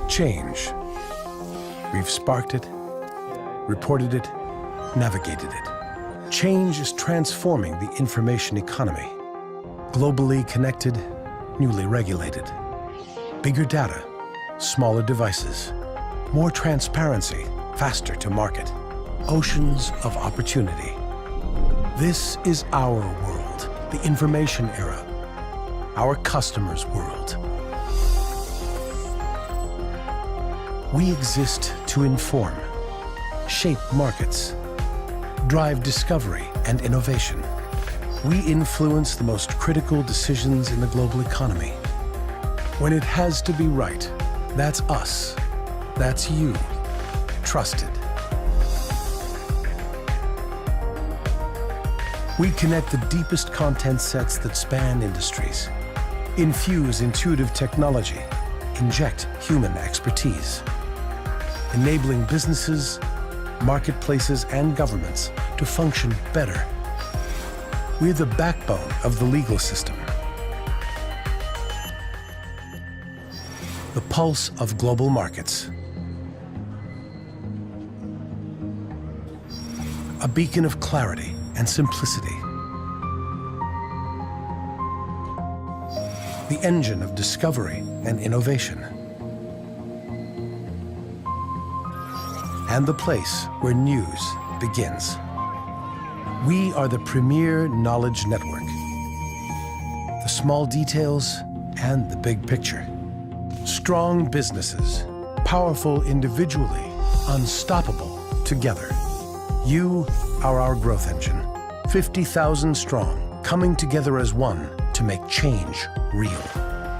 Change. We've sparked it, reported it, navigated it. Change is transforming the information economy. Globally connected, newly regulated. Bigger data, smaller devices. More transparency, faster to market. Oceans of opportunity. This is our world, the information era. Our customers' world. We exist to inform, shape markets, drive discovery and innovation. We influence the most critical decisions in the global economy. When it has to be right, that's us. That's you. Trusted. We connect the deepest content sets that span industries, infuse intuitive technology, inject human expertise, enabling businesses, marketplaces, and governments to function better. We're the backbone of the legal system, the pulse of global markets, a beacon of clarity and simplicity, the engine of discovery and innovation, and the place where news begins. We are the premier knowledge network. The small details and the big picture. Strong businesses, powerful individually, unstoppable together. You are our growth engine. 50,000 strong, coming together as one to make change real.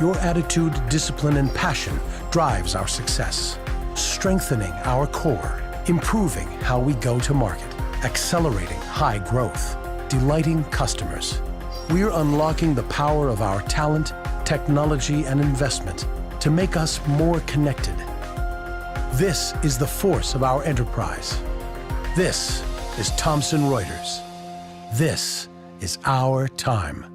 Your attitude, discipline, and passion drives our success, strengthening our core, improving how we go to market, accelerating high growth, delighting customers. We're unlocking the power of our talent, technology, and investment to make us more connected. This is the force of our enterprise. This is Thomson Reuters. This is our time.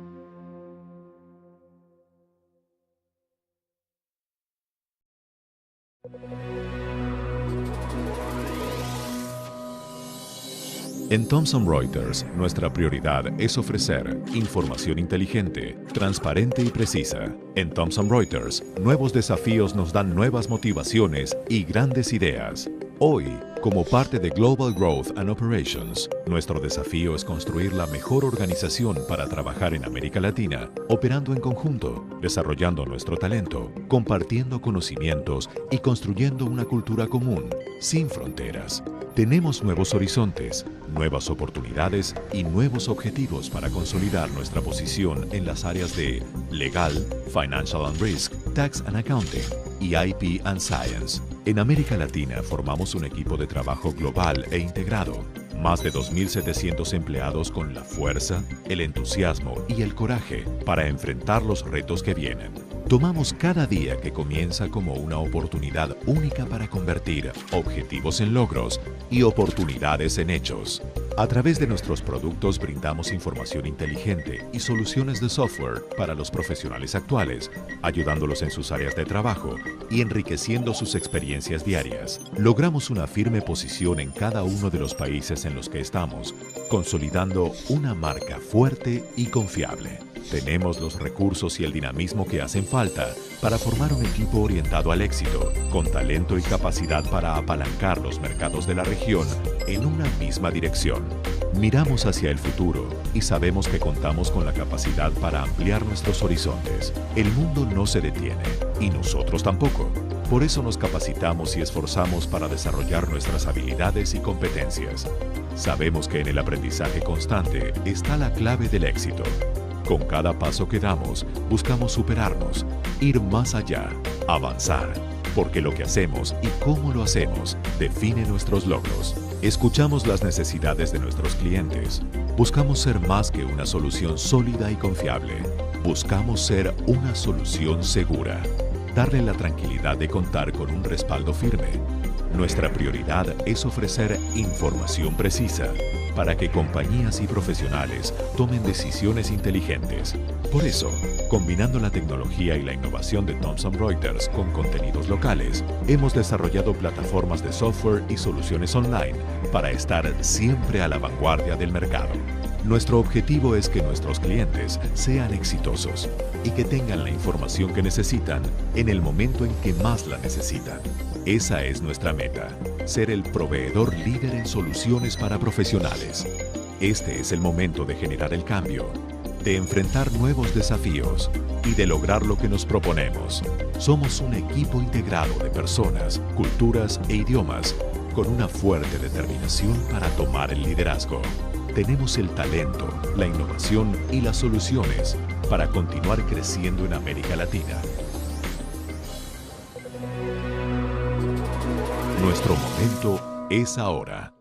En Thomson Reuters, nuestra prioridad es ofrecer información inteligente, transparente y precisa. En Thomson Reuters, nuevos desafíos nos dan nuevas motivaciones y grandes ideas. Hoy, como parte de Global Growth and Operations, nuestro desafío es construir la mejor organización para trabajar en América Latina, operando en conjunto, desarrollando nuestro talento, compartiendo conocimientos y construyendo una cultura común, sin fronteras. Tenemos nuevos horizontes, nuevas oportunidades y nuevos objetivos para consolidar nuestra posición en las áreas de Legal, Financial and Risk, Tax and Accounting y IP and Science. En América Latina formamos un equipo de trabajo global e integrado. Más de 2.700 empleados con la fuerza, el entusiasmo y el coraje para enfrentar los retos que vienen. Tomamos cada día que comienza como una oportunidad única para convertir objetivos en logros y oportunidades en hechos. A través de nuestros productos brindamos información inteligente y soluciones de software para los profesionales actuales, ayudándolos en sus áreas de trabajo y enriqueciendo sus experiencias diarias. Logramos una firme posición en cada uno de los países en los que estamos, consolidando una marca fuerte y confiable. Tenemos los recursos y el dinamismo que hacen falta para formar un equipo orientado al éxito, con talento y capacidad para apalancar los mercados de la región en una misma dirección. Miramos hacia el futuro y sabemos que contamos con la capacidad para ampliar nuestros horizontes. El mundo no se detiene y nosotros tampoco. Por eso nos capacitamos y esforzamos para desarrollar nuestras habilidades y competencias. Sabemos que en el aprendizaje constante está la clave del éxito. Con cada paso que damos, buscamos superarnos, ir más allá, avanzar, porque lo que hacemos y cómo lo hacemos define nuestros logros. Escuchamos las necesidades de nuestros clientes. Buscamos ser más que una solución sólida y confiable. Buscamos ser una solución segura. Darle la tranquilidad de contar con un respaldo firme. Nuestra prioridad es ofrecer información precisa, para que compañías y profesionales tomen decisiones inteligentes. Por eso, combinando la tecnología y la innovación de Thomson Reuters con contenidos locales, hemos desarrollado plataformas de software y soluciones online para estar siempre a la vanguardia del mercado. Nuestro objetivo es que nuestros clientes sean exitosos y que tengan la información que necesitan en el momento en que más la necesitan. Esa es nuestra meta, ser el proveedor líder en soluciones para profesionales. Este es el momento de generar el cambio, de enfrentar nuevos desafíos y de lograr lo que nos proponemos. Somos un equipo integrado de personas, culturas e idiomas con una fuerte determinación para tomar el liderazgo. Tenemos el talento, la innovación y las soluciones para continuar creciendo en América Latina. Nuestro momento es ahora.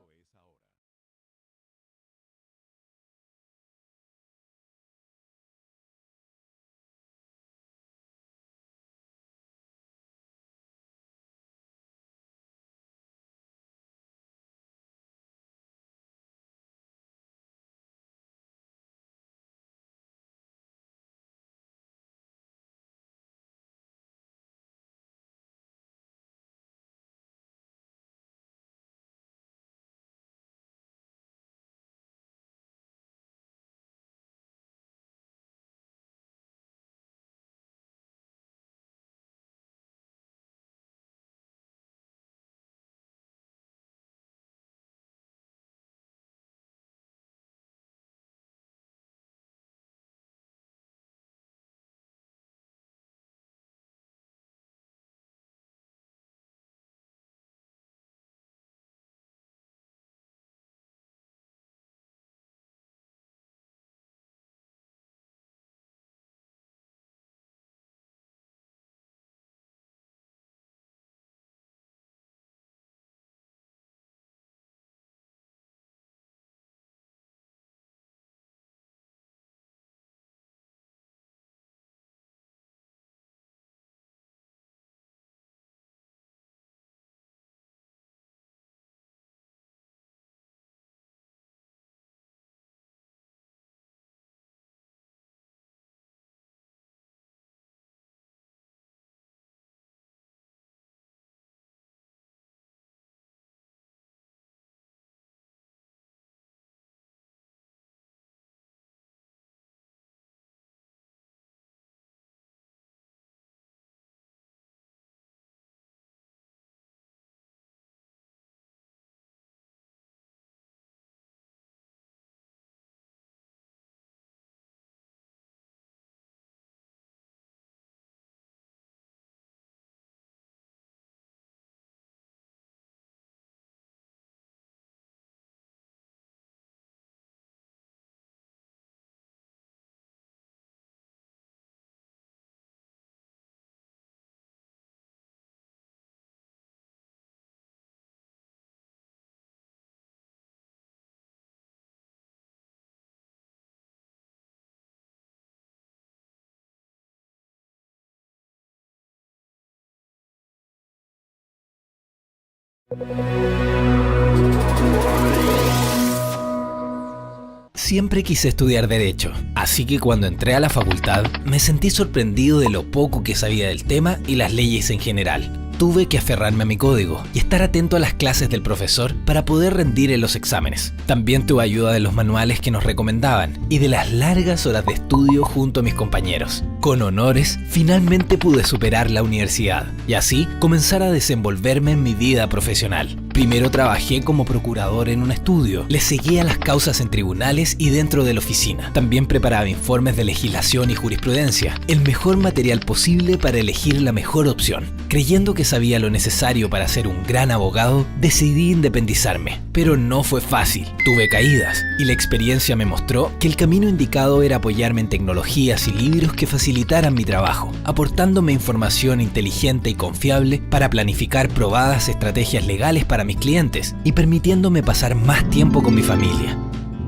Siempre quise estudiar Derecho, así que cuando entré a la facultad me sentí sorprendido de lo poco que sabía del tema y las leyes en general. Tuve que aferrarme a mi código y estar atento a las clases del profesor para poder rendir en los exámenes. También tuve ayuda de los manuales que nos recomendaban y de las largas horas de estudio junto a mis compañeros. Con honores, finalmente pude superar la universidad y así comenzar a desenvolverme en mi vida profesional. Primero trabajé como procurador en un estudio, le seguía las causas en tribunales y dentro de la oficina. También preparaba informes de legislación y jurisprudencia, el mejor material posible para elegir la mejor opción. Creyendo que sabía lo necesario para ser un gran abogado, decidí independizarme. Pero no fue fácil, tuve caídas y la experiencia me mostró que el camino indicado era apoyarme en tecnologías y libros que facilitaran mi trabajo, aportándome información inteligente y confiable para planificar probadas estrategias legales para mis clientes y permitiéndome pasar más tiempo con mi familia.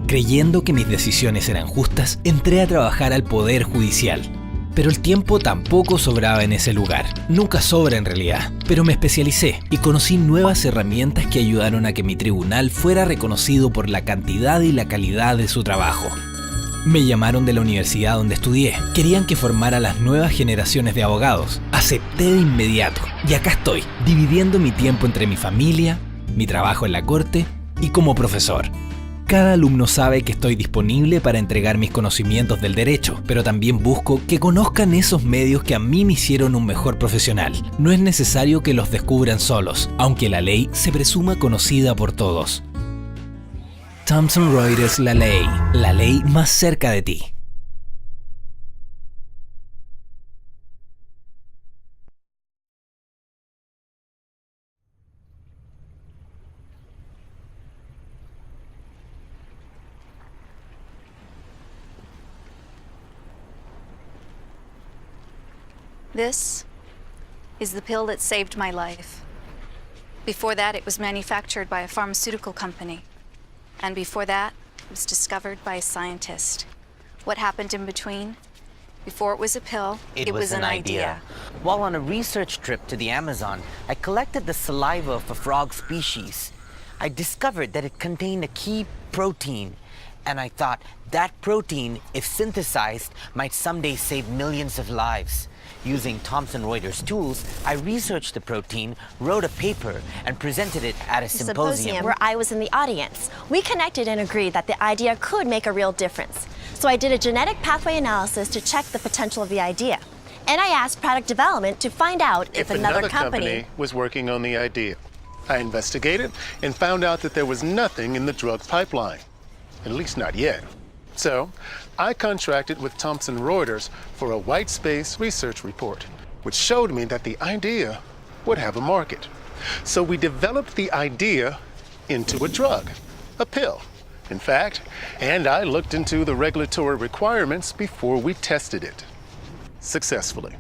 Creyendo que mis decisiones eran justas, entré a trabajar al Poder Judicial. Pero el tiempo tampoco sobraba en ese lugar. Nunca sobra en realidad. Pero me especialicé y conocí nuevas herramientas que ayudaron a que mi tribunal fuera reconocido por la cantidad y la calidad de su trabajo. Me llamaron de la universidad donde estudié. Querían que formara las nuevas generaciones de abogados. Acepté de inmediato. Y acá estoy, dividiendo mi tiempo entre mi familia, mi trabajo en la corte y como profesor. Cada alumno sabe que estoy disponible para entregar mis conocimientos del derecho, pero también busco que conozcan esos medios que a mí me hicieron un mejor profesional. No es necesario que los descubran solos, aunque la ley se presuma conocida por todos. Thomson Reuters, la ley más cerca de ti. This is the pill that saved my life. Before that, it was manufactured by a pharmaceutical company. And before that, it was discovered by a scientist. What happened in between? Before it was a pill, it was an idea. While on a research trip to the Amazon, I collected the saliva of a frog species. I discovered that it contained a key protein. And I thought that protein, if synthesized, might someday save millions of lives. Using Thomson Reuters tools, I researched the protein, wrote a paper, and presented it at a symposium. Where I was in the audience. We connected and agreed that the idea could make a real difference. So I did a genetic pathway analysis to check the potential of the idea. And I asked product development to find out if another company was working on the idea. I investigated and found out that there was nothing in the drug pipeline. At least not yet. So, I contracted with Thomson Reuters for a white space research report, which showed me that the idea would have a market. So we developed the idea into a drug, a pill, in fact, and I looked into the regulatory requirements before we tested it successfully.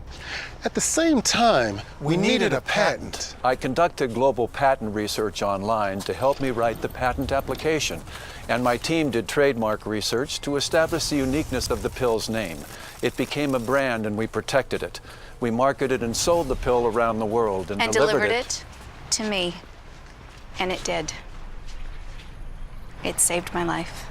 At the same time, we needed a patent. I conducted global patent research online to help me write the patent application, and my team did trademark research to establish the uniqueness of the pill's name. It became a brand and we protected it. We marketed and sold the pill around the world and delivered it to me. And it did. It saved my life.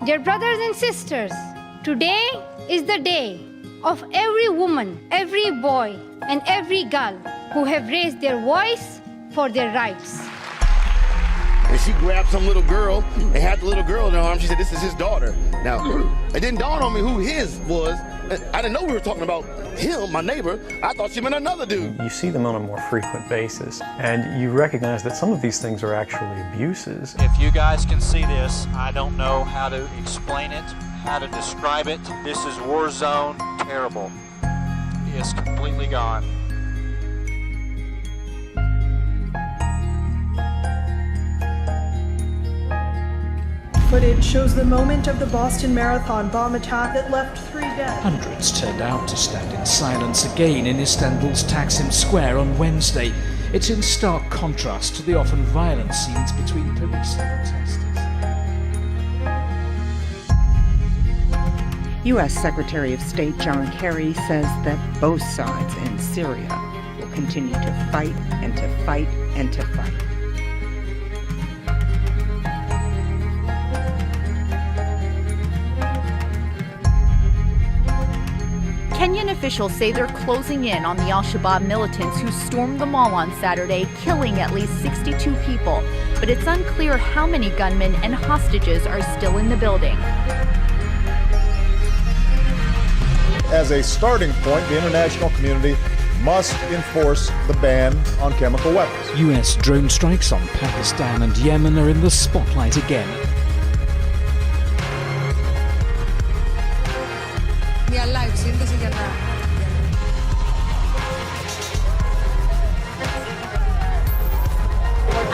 Dear brothers and sisters, today is the day of every woman, every boy, and every girl who have raised their voice for their rights. And she grabbed some little girl and had the little girl in her arms. She said, "This is his daughter." Now, it didn't dawn on me who his was. I didn't know we were talking about him, my neighbor. I thought she meant another dude. You see them on a more frequent basis, and you recognize that some of these things are actually abuses. If you guys can see this, I don't know how to explain it, how to describe it. This is war zone terrible. He is completely gone. Footage shows the moment of the Boston Marathon bomb attack that left 3 dead. Hundreds turned out to stand in silence again in Istanbul's Taksim Square on Wednesday. It's in stark contrast to the often violent scenes between police and protesters. U.S. Secretary of State John Kerry says that both sides in Syria will continue to fight and to fight and to fight. Kenyan officials say they're closing in on the al-Shabaab militants who stormed the mall on Saturday, killing at least 62 people. But it's unclear how many gunmen and hostages are still in the building. As a starting point, the international community must enforce the ban on chemical weapons. US drone strikes on Pakistan and Yemen are in the spotlight again.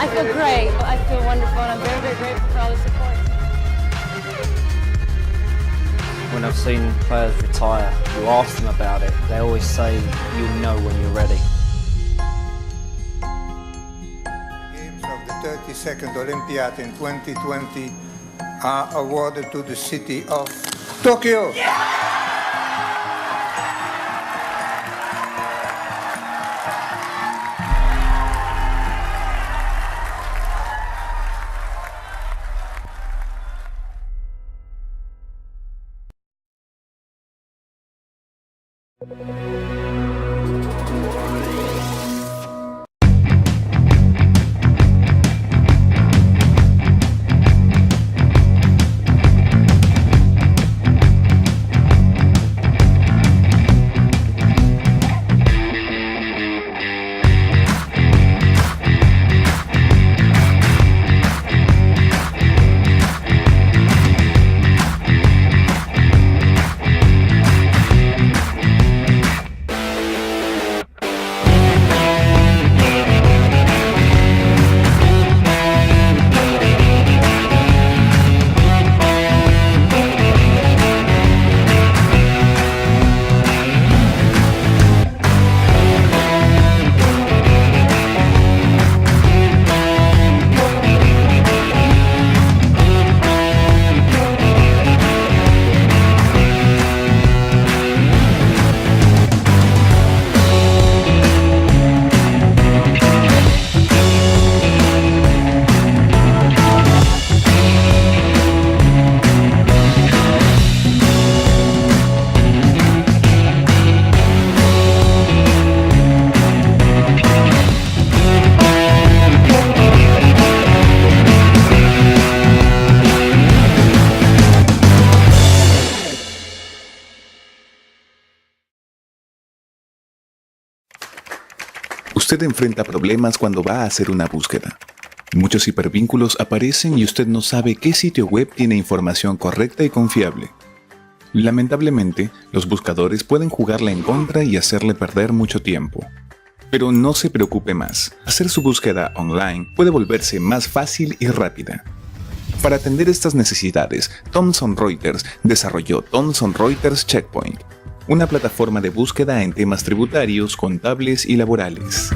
I feel great. I feel wonderful, and I'm very, very grateful for all the support. When I've seen players retire, you ask them about it, they always say you'll know when you're ready. Games of the 32nd Olympiad in 2020 are awarded to the city of Tokyo. Usted enfrenta problemas cuando va a hacer una búsqueda. Muchos hipervínculos aparecen y usted no sabe qué sitio web tiene información correcta y confiable. Lamentablemente, los buscadores pueden jugarle en contra y hacerle perder mucho tiempo. Pero no se preocupe más, hacer su búsqueda online puede volverse más fácil y rápida. Para atender estas necesidades, Thomson Reuters desarrolló Thomson Reuters Checkpoint, una plataforma de búsqueda en temas tributarios, contables y laborales.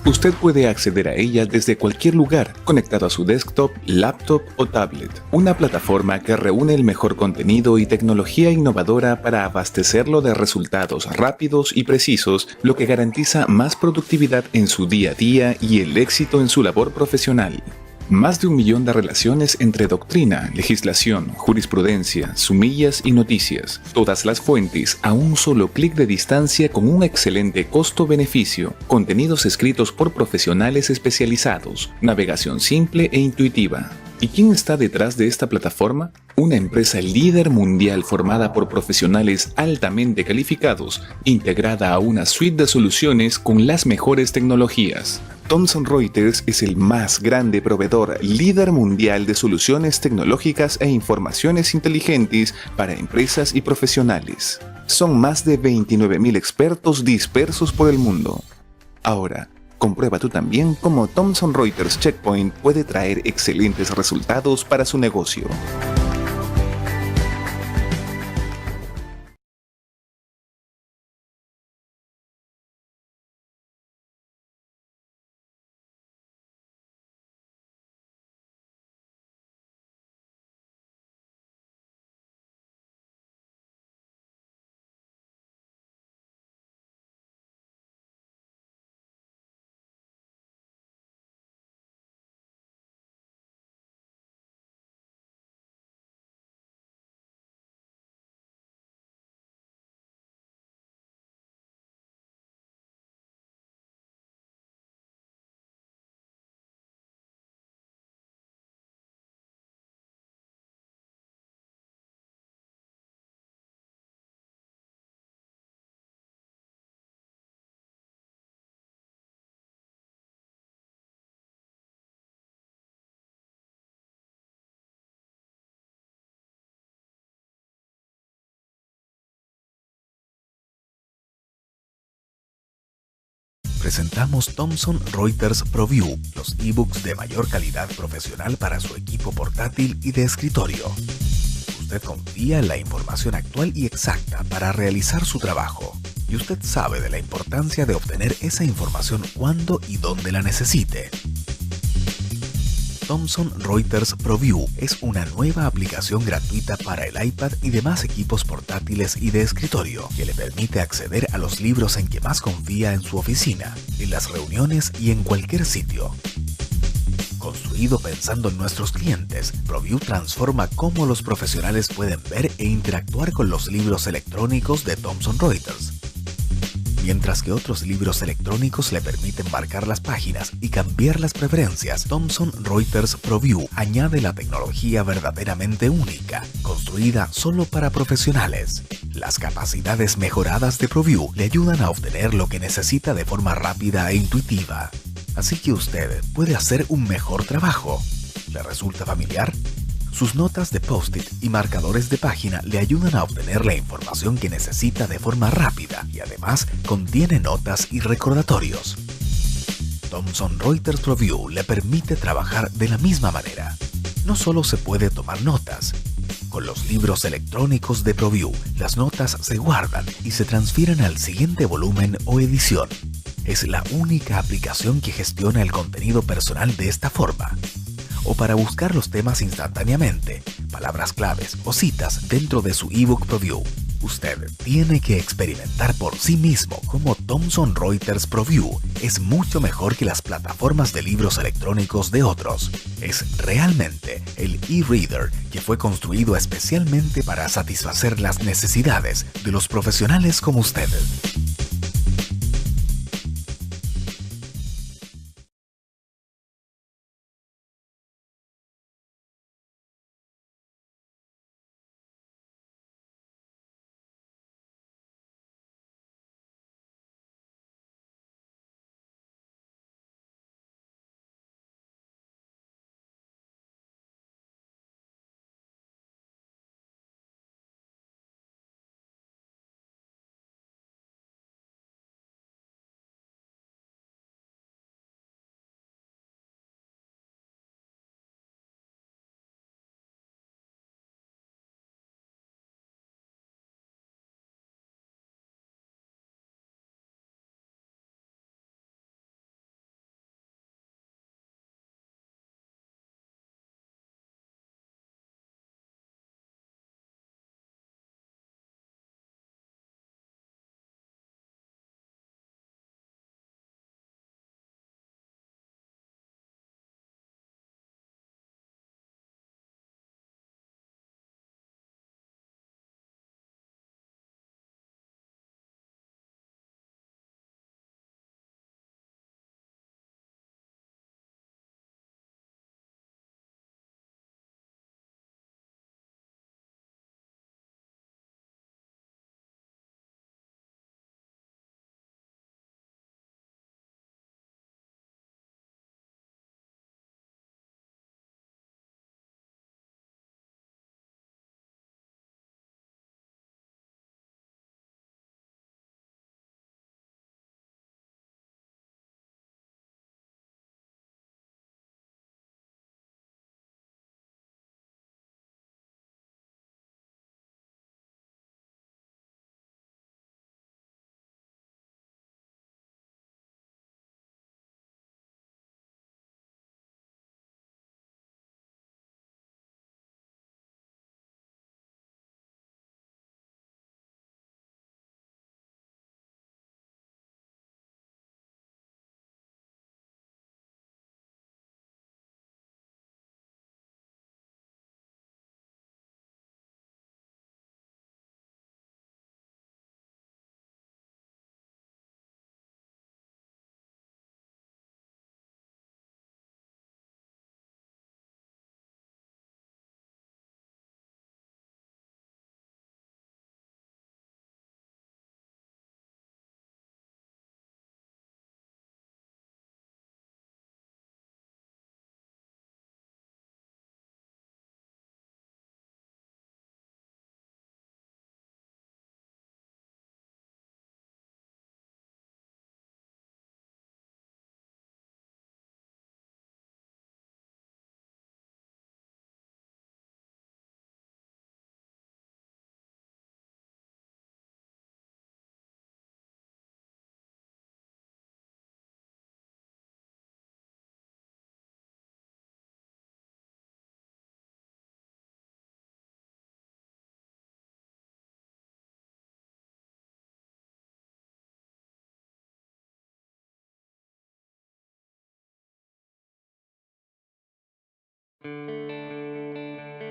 Usted puede acceder a ella desde cualquier lugar, conectado a su desktop, laptop o tablet. Una plataforma que reúne el mejor contenido y tecnología innovadora para abastecerlo de resultados rápidos y precisos, lo que garantiza más productividad en su día a día y el éxito en su labor profesional. Más de 1 millón de relaciones entre doctrina, legislación, jurisprudencia, sumillas y noticias. Todas las fuentes a un solo clic de distancia con un excelente costo-beneficio. Contenidos escritos por profesionales especializados. Navegación simple e intuitiva. ¿Y quién está detrás de esta plataforma? Una empresa líder mundial formada por profesionales altamente calificados, integrada a una suite de soluciones con las mejores tecnologías. Thomson Reuters es el más grande proveedor líder mundial de soluciones tecnológicas e informaciones inteligentes para empresas y profesionales. Son más de 29.000 expertos dispersos por el mundo. Ahora, comprueba tú también cómo Thomson Reuters Checkpoint puede traer excelentes resultados para su negocio. presentamos Thomson Reuters ProView, los ebooks de mayor calidad profesional para su equipo portátil y de escritorio. Usted confía en la información actual y exacta para realizar su trabajo, y usted sabe de la importancia de obtener esa información cuando y donde la necesite. Thomson Reuters ProView es una nueva aplicación gratuita para el iPad y demás equipos portátiles y de escritorio que le permite acceder a los libros en que más confía en su oficina, en las reuniones y en cualquier sitio. Construido pensando en nuestros clientes, ProView transforma cómo los profesionales pueden ver e interactuar con los libros electrónicos de Thomson Reuters. Mientras que otros libros electrónicos le permiten marcar las páginas y cambiar las preferencias, Thomson Reuters ProView añade la tecnología verdaderamente única, construida solo para profesionales. Las capacidades mejoradas de ProView le ayudan a obtener lo que necesita de forma rápida e intuitiva. Así que usted puede hacer un mejor trabajo. ¿Le resulta familiar? Sus notas de post-it y marcadores de página le ayudan a obtener la información que necesita de forma rápida y además contiene notas y recordatorios. Thomson Reuters ProView le permite trabajar de la misma manera. No solo se puede tomar notas. Con los libros electrónicos de ProView, las notas se guardan y se transfieren al siguiente volumen o edición. Es la única aplicación que gestiona el contenido personal de esta forma. O para buscar los temas instantáneamente, palabras claves o citas dentro de su ebook ProView. Usted tiene que experimentar por sí mismo cómo Thomson Reuters ProView es mucho mejor que las plataformas de libros electrónicos de otros. Es realmente el e-reader que fue construido especialmente para satisfacer las necesidades de los profesionales como usted.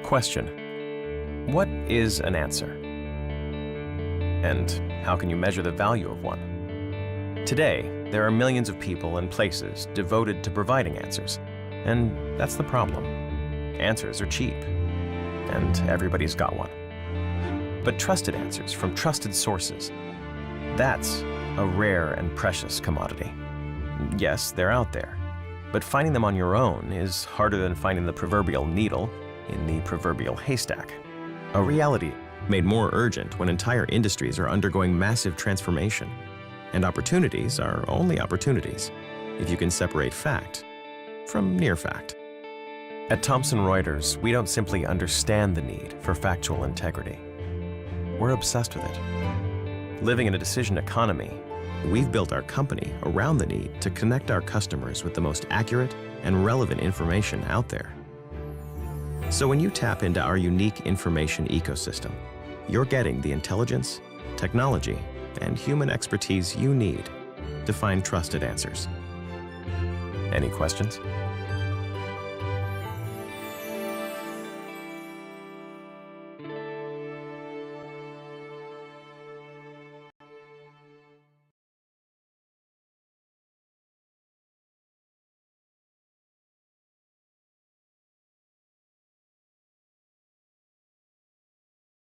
Question: what is an answer? And how can you measure the value of one? Today, there are millions of people and places devoted to providing answers, and that's the problem. Answers are cheap, and everybody's got one. But trusted answers from trusted sources, that's a rare and precious commodity. Yes, they're out there, but finding them on your own is harder than finding the proverbial needle in the proverbial haystack. A reality made more urgent when entire industries are undergoing massive transformation. And opportunities are only opportunities if you can separate fact from near fact. At Thomson Reuters, we don't simply understand the need for factual integrity. We're obsessed with it. Living in a decision economy, we've built our company around the need to connect our customers with the most accurate and relevant information out there. So when you tap into our unique information ecosystem, you're getting the intelligence, technology, and human expertise you need to find trusted answers. Any questions?